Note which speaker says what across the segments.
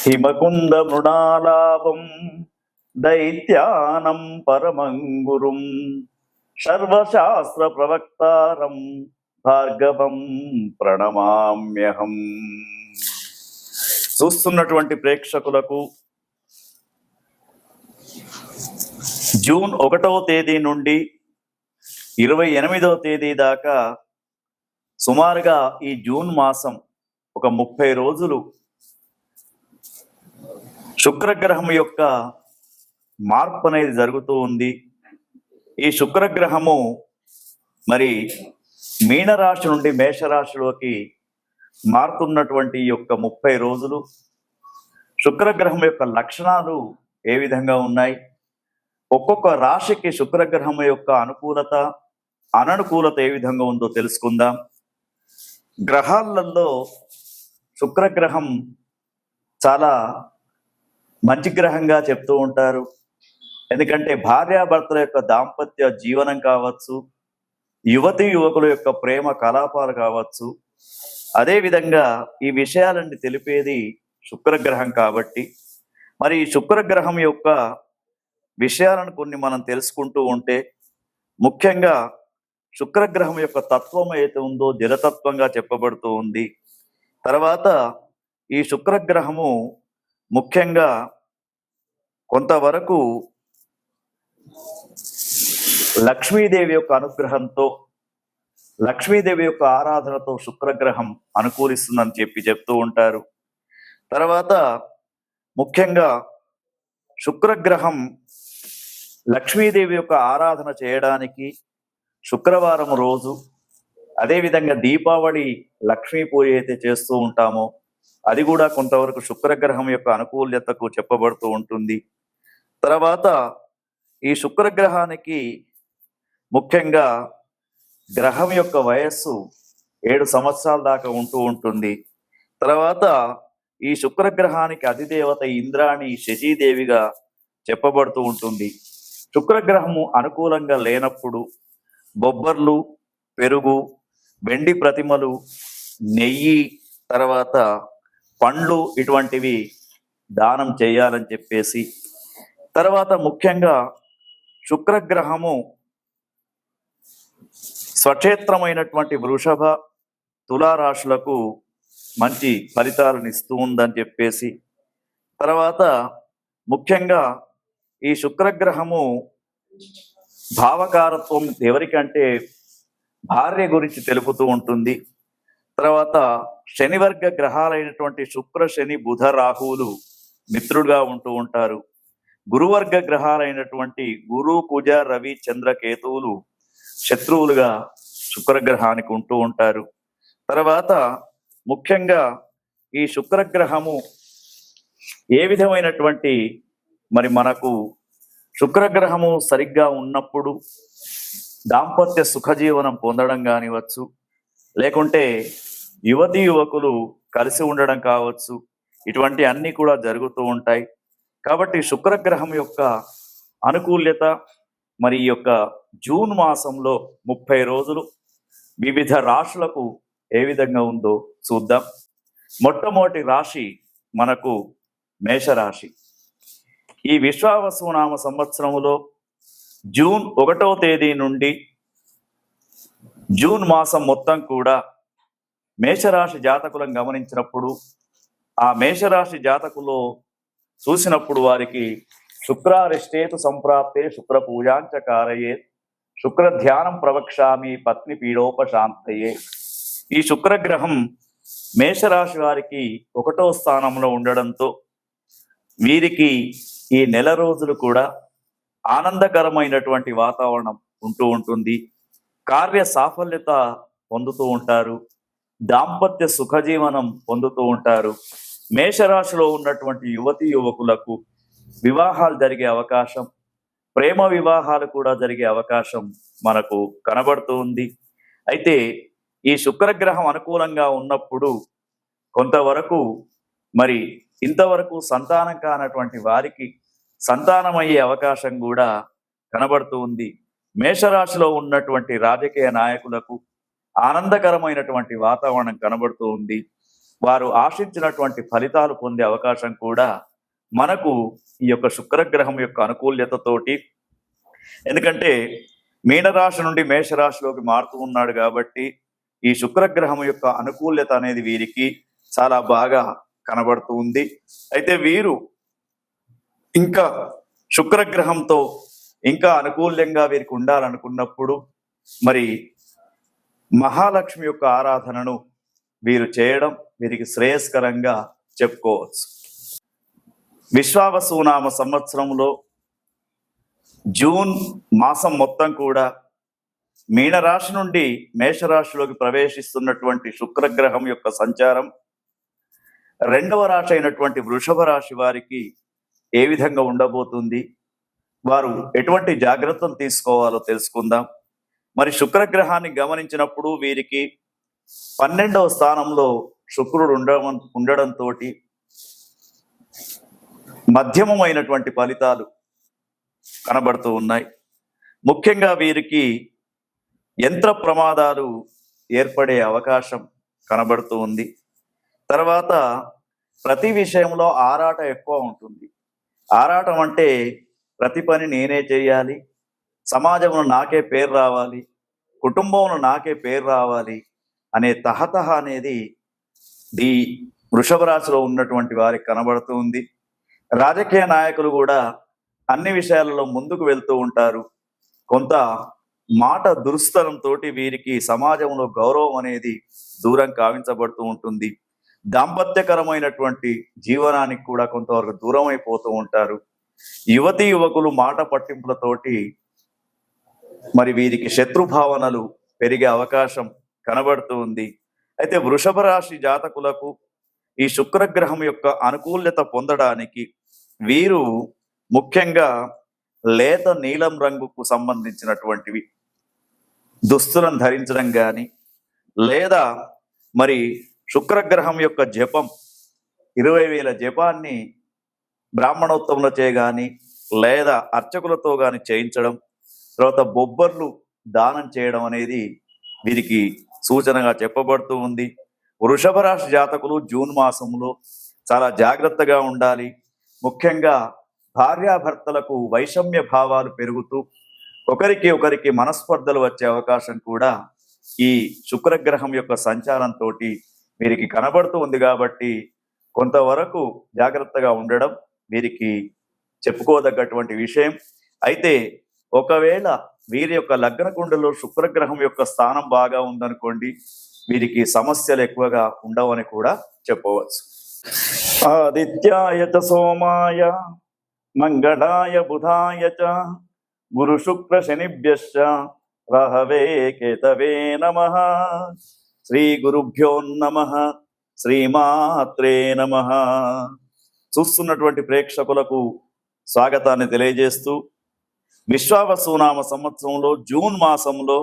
Speaker 1: హిమకుంద మృణాలాభం దైత్యానం పరమంగురుం సర్వశాస్త్ర ప్రవక్తారం భార్గవం ప్రణమామ్యహం. చూస్తున్నటువంటి ప్రేక్షకులకు జూన్ 1వ తేదీ నుండి 28వ తేదీ దాకా సుమారుగా ఈ జూన్ మాసం ఒక 30 రోజులు శుక్రగ్రహం యొక్క మార్పు అనేది జరుగుతూ ఉంది. ఈ శుక్రగ్రహము మరి మీనరాశి నుండి మేషరాశిలోకి మారుతున్నటువంటి యొక్క 30 రోజులు శుక్రగ్రహం యొక్క లక్షణాలు ఏ విధంగా ఉన్నాయి, ఒక్కొక్క రాశికి శుక్రగ్రహం యొక్క అనుకూలత అననుకూలత ఏ విధంగా ఉందో తెలుసుకుందాం. గ్రహాలలో శుక్రగ్రహం చాలా మంచి గ్రహంగా చెప్తూ ఉంటారు. ఎందుకంటే భార్యాభర్తల యొక్క దాంపత్య జీవనం కావచ్చు, యువతి యువకుల యొక్క ప్రేమ కలాపాలు కావచ్చు, అదేవిధంగా ఈ విషయాలన్నీ తెలిపేది శుక్రగ్రహం. కాబట్టి మరి ఈ శుక్రగ్రహం యొక్క విషయాలను కొన్ని మనం తెలుసుకుంటూ ఉంటే, ముఖ్యంగా శుక్రగ్రహం యొక్క తత్వం ఏదైతే ఉందో జలతత్వంగా చెప్పబడుతూ ఉంది. తర్వాత ఈ శుక్రగ్రహము ముఖ్యంగా కొంతవరకు లక్ష్మీదేవి యొక్క అనుగ్రహంతో, లక్ష్మీదేవి యొక్క ఆరాధనతో శుక్రగ్రహం అనుకూలిస్తుందని చెప్తూ ఉంటారు. తర్వాత ముఖ్యంగా శుక్రగ్రహం లక్ష్మీదేవి యొక్క ఆరాధన చేయడానికి శుక్రవారం రోజు, అదేవిధంగా దీపావళి లక్ష్మీ పూజ అయితే చేస్తూ ఉంటామో అది కూడా కొంతవరకు శుక్రగ్రహం యొక్క అనుకూల్యతకు చెప్పబడుతూ ఉంటుంది. తర్వాత ఈ శుక్రగ్రహానికి ముఖ్యంగా గ్రహం యొక్క వయస్సు 7 సంవత్సరాల దాకా ఉంటూ ఉంటుంది. తర్వాత ఈ శుక్రగ్రహానికి అధిదేవత ఇంద్రాణి శచీదేవిగా చెప్పబడుతూ ఉంటుంది. శుక్రగ్రహము అనుకూలంగా లేనప్పుడు బొబ్బర్లు, పెరుగు, వెండి ప్రతిమలు, నెయ్యి, తర్వాత పండ్లు ఇటువంటివి దానం చేయాలని చెప్పేసి, తర్వాత ముఖ్యంగా శుక్రగ్రహము స్వక్షేత్రమైనటువంటి వృషభ, తులారాశులకు మంచి ఫలితాలను ఇస్తూ ఉందని చెప్పేసి, తర్వాత ముఖ్యంగా ఈ శుక్రగ్రహము భావకారత్వం ఎవరికంటే భార్య గురించి తెలుపుతూ ఉంటుంది. తర్వాత శనివర్గ గ్రహాలైనటువంటి శుక్ర, శని, బుధ, రాహువులు మిత్రులుగా ఉంటూ ఉంటారు. గురువర్గ గ్రహాలైనటువంటి గురు, కుజ, రవి, చంద్ర, కేతువులు శత్రువులుగా శుక్రగ్రహానికి ఉంటూ ఉంటారు. తర్వాత ముఖ్యంగా ఈ శుక్రగ్రహము ఏ విధమైనటువంటి మరి మనకు శుక్రగ్రహము సరిగ్గా ఉన్నప్పుడు దాంపత్య సుఖజీవనం పొందడం కానివచ్చు, లేకుంటే యువతి యువకులు కలిసి ఉండడం కావచ్చు, ఇటువంటి అన్నీ కూడా జరుగుతూ ఉంటాయి. కాబట్టి శుక్రగ్రహం యొక్క అనుకూల్యత మరి ఈ యొక్క జూన్ మాసంలో 30 రోజులు వివిధ రాశులకు ఏ విధంగా ఉందో చూద్దాం. మొట్టమొదటి రాశి మనకు మేషరాశి. ఈ విశ్వావసునామ సంవత్సరములో జూన్ 1వ తేదీ నుండి జూన్ మాసం మొత్తం కూడా మేషరాశి జాతకులను గమనించినప్పుడు, ఆ మేషరాశి జాతకులో చూసినప్పుడు వారికి శుక్రారిష్టేతు సంప్రాప్తే శుక్ర పూజాంచ కారయే శుక్ర ధ్యానం ప్రవక్ష్యామి పత్ని పీడోపశాంతయే. ఈ శుక్రగ్రహం మేషరాశి వారికి 1వ స్థానంలో ఉండడంతో వీరికి ఈ నెల రోజులు కూడా ఆనందకరమైనటువంటి వాతావరణం ఉంటూ ఉంటుంది. కార్య సాఫల్యత పొందుతూ ఉంటారు, దాంపత్య సుఖజీవనం పొందుతూ ఉంటారు. మేషరాశిలో ఉన్నటువంటి యువతి యువకులకు వివాహాలు జరిగే అవకాశం, ప్రేమ వివాహాలు కూడా జరిగే అవకాశం మనకు కనబడుతూ ఉంది. అయితే ఈ శుక్రగ్రహం అనుకూలంగా ఉన్నప్పుడు కొంతవరకు మరి ఇంతవరకు సంతానం కానటువంటి వారికి సంతానమయ్యే అవకాశం కూడా కనబడుతూ ఉంది. మేషరాశిలో ఉన్నటువంటి రాజకీయ నాయకులకు ఆనందకరమైనటువంటి వాతావరణం కనబడుతూ ఉంది. వారు ఆశించినటువంటి ఫలితాలు పొందే అవకాశం కూడా మనకు ఈ యొక్క శుక్రగ్రహం యొక్క అనుకూల్యతతోటి, ఎందుకంటే మీనరాశి నుండి మేషరాశిలోకి మారుతూ ఉన్నాడు కాబట్టి ఈ శుక్రగ్రహం యొక్క అనుకూల్యత అనేది వీరికి చాలా బాగా కనబడుతూ ఉంది. అయితే వీరు ఇంకా శుక్రగ్రహంతో ఇంకా అనుకూల్యంగా వీరికి ఉండాలనుకున్నప్పుడు మరి మహాలక్ష్మి యొక్క ఆరాధనను వీరు చేయడం వీరికి శ్రేయస్కరంగా చెప్పుకోవచ్చు. విశ్వావసునామ సంవత్సరంలో జూన్ మాసం మొత్తం కూడా మీనరాశి నుండి మేషరాశిలోకి ప్రవేశిస్తున్నటువంటి శుక్రగ్రహం యొక్క సంచారం రెండవ రాశి అయినటువంటి వృషభ రాశి వారికి ఏ విధంగా ఉండబోతుంది, వారు ఎటువంటి జాగ్రత్తలు తీసుకోవాలో తెలుసుకుందాం. మరి శుక్రగ్రహాన్ని గమనించినప్పుడు వీరికి 12వ స్థానంలో శుక్రుడు ఉండడంతో మధ్యమమైనటువంటి ఫలితాలు కనబడుతూ ఉన్నాయి. ముఖ్యంగా వీరికి యంత్ర ప్రమాదాలు ఏర్పడే అవకాశం కనబడుతూ ఉంది. తర్వాత ప్రతి విషయంలో ఆరాట ఎక్కువ ఉంటుంది. ఆరాటం అంటే ప్రతి పని నేనే చేయాలి, సమాజంలో నాకే పేరు రావాలి, కుటుంబంలో నాకే పేరు రావాలి అనే తహతహ అనేది ఈ వృషభ రాశిలో ఉన్నటువంటి వారికి కనబడుతూ ఉంది. రాజకీయ నాయకులు కూడా అన్ని విషయాలలో ముందుకు వెళ్తూ ఉంటారు. కొంత మాట దురుస్తనంతో వీరికి సమాజంలో గౌరవం అనేది దూరం కావించబడుతూ ఉంటుంది. దాంపత్యకరమైనటువంటి జీవనానికి కూడా కొంతవరకు దూరం అయిపోతూ ఉంటారు. యువతీ యువకులు మాట పట్టింపులతోటి మరి వీరికి శత్రుభావనలు పెరిగే అవకాశం కనబడుతూ ఉంది. అయితే వృషభ రాశి జాతకులకు ఈ శుక్రగ్రహం యొక్క అనుకూల్యత పొందడానికి వీరు ముఖ్యంగా లేత నీలం రంగుకు సంబంధించినటువంటివి దుస్తులను ధరించడం కానీ, లేదా మరి శుక్రగ్రహం యొక్క జపం 20,000 జపాన్ని బ్రాహ్మణోత్తములచే కానీ లేదా అర్చకులతో కానీ చేయించడం, తర్వాత బొబ్బర్లు దానం చేయడం అనేది వీరికి సూచనగా చెప్పబడుతూ ఉంది. వృషభ రాశి జాతకులు జూన్ మాసంలో చాలా జాగ్రత్తగా ఉండాలి. ముఖ్యంగా భార్యాభర్తలకు వైషమ్య భావాలు పెరుగుతూ ఒకరికి మనస్పర్ధలు వచ్చే అవకాశం కూడా ఈ శుక్రగ్రహం యొక్క సంచారంతో వీరికి కనబడుతూ ఉంది. కాబట్టి కొంతవరకు జాగ్రత్తగా ఉండడం వీరికి చెప్పుకోదగ్గటువంటి విషయం. అయితే ఒకవేళ వీరి యొక్క లగ్న కుండలో శుక్రగ్రహం యొక్క స్థానం బాగా ఉందనుకోండి, వీరికి సమస్యలు ఎక్కువగా ఉండవని కూడా చెప్పవచ్చు. ఆదిత్యాయ చ సోమాయ మంగళాయ బుధాయ చ గురు శుక్ర శనిభ్యశ్చ రాహవే కేతవే నమః. శ్రీ గురుభ్యో నమః. శ్రీమాత్రే నమః. చూస్తున్నటువంటి ప్రేక్షకులకు స్వాగతాన్ని తెలియజేస్తూ, విశ్వావసునామ సంవత్సరంలో జూన్ మాసంలో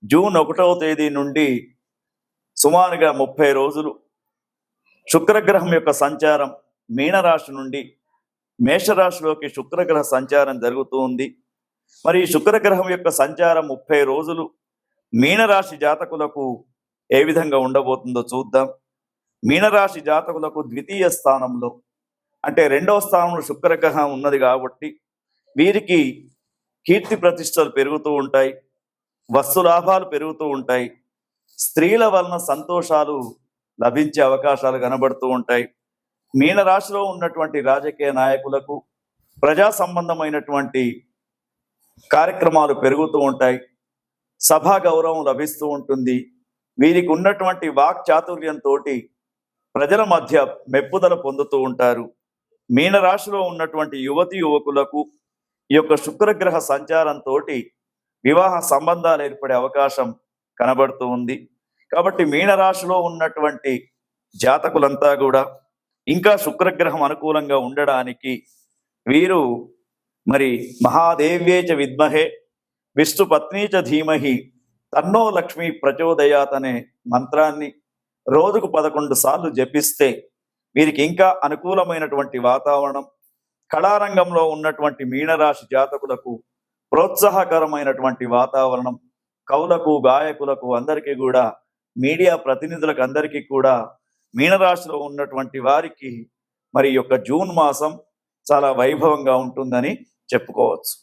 Speaker 1: జూన్ 1వ తేదీ నుండి సుమారుగా 30 రోజులు శుక్రగ్రహం యొక్క సంచారం మీనరాశి నుండి మేషరాశిలోకి శుక్రగ్రహ సంచారం జరుగుతూ ఉంది. మరి ఈ శుక్రగ్రహం యొక్క సంచారం 30 రోజులు మీనరాశి జాతకులకు ఏ విధంగా ఉండబోతుందో చూద్దాం. మీనరాశి జాతకులకు ద్వితీయ స్థానంలో అంటే 2వ స్థానంలో శుక్రగ్రహం ఉన్నది కాబట్టి వీరికి కీర్తి ప్రతిష్టలు పెరుగుతూ ఉంటాయి, వస్తు లాభాలు పెరుగుతూ ఉంటాయి, స్త్రీల వలన సంతోషాలు లభించే అవకాశాలు కనబడుతూ ఉంటాయి. మీనరాశిలో ఉన్నటువంటి రాజకీయ నాయకులకు ప్రజా సంబంధమైనటువంటి కార్యక్రమాలు పెరుగుతూ ఉంటాయి, సభా గౌరవం లభిస్తూ ఉంటుంది. వీరికి ఉన్నటువంటి వాక్ చాతుర్యంతో ప్రజల మధ్య మెప్పుదల పొందుతూ ఉంటారు. మీనరాశిలో ఉన్నటువంటి యువతి యువకులకు ఈ యొక్క శుక్రగ్రహ సంచారంతో వివాహ సంబంధాలు ఏర్పడే అవకాశం కనబడుతూ ఉంది. కాబట్టి మీనరాశిలో ఉన్నటువంటి జాతకులంతా కూడా ఇంకా శుక్రగ్రహం అనుకూలంగా ఉండడానికి వీరు మరి మహాదేవ్యేచ విద్మహే విష్ణు పత్నీచ ధీమహి తన్నో లక్ష్మి ప్రచోదయాత్ అనే మంత్రాన్ని రోజుకు 11 సార్లు జపిస్తే వీరికి ఇంకా అనుకూలమైనటువంటి వాతావరణం, కళారంగంలో ఉన్నటువంటి మీనరాశి జాతకులకు ప్రోత్సాహకరమైనటువంటి వాతావరణం, కవులకు గాయకులకు అందరికీ కూడా, మీడియా ప్రతినిధులకు అందరికీ కూడా మీనరాశిలో ఉన్నటువంటి వారికి మరి ఈ యొక్క జూన్ మాసం చాలా వైభవంగా ఉంటుందని చెప్పుకోవచ్చు.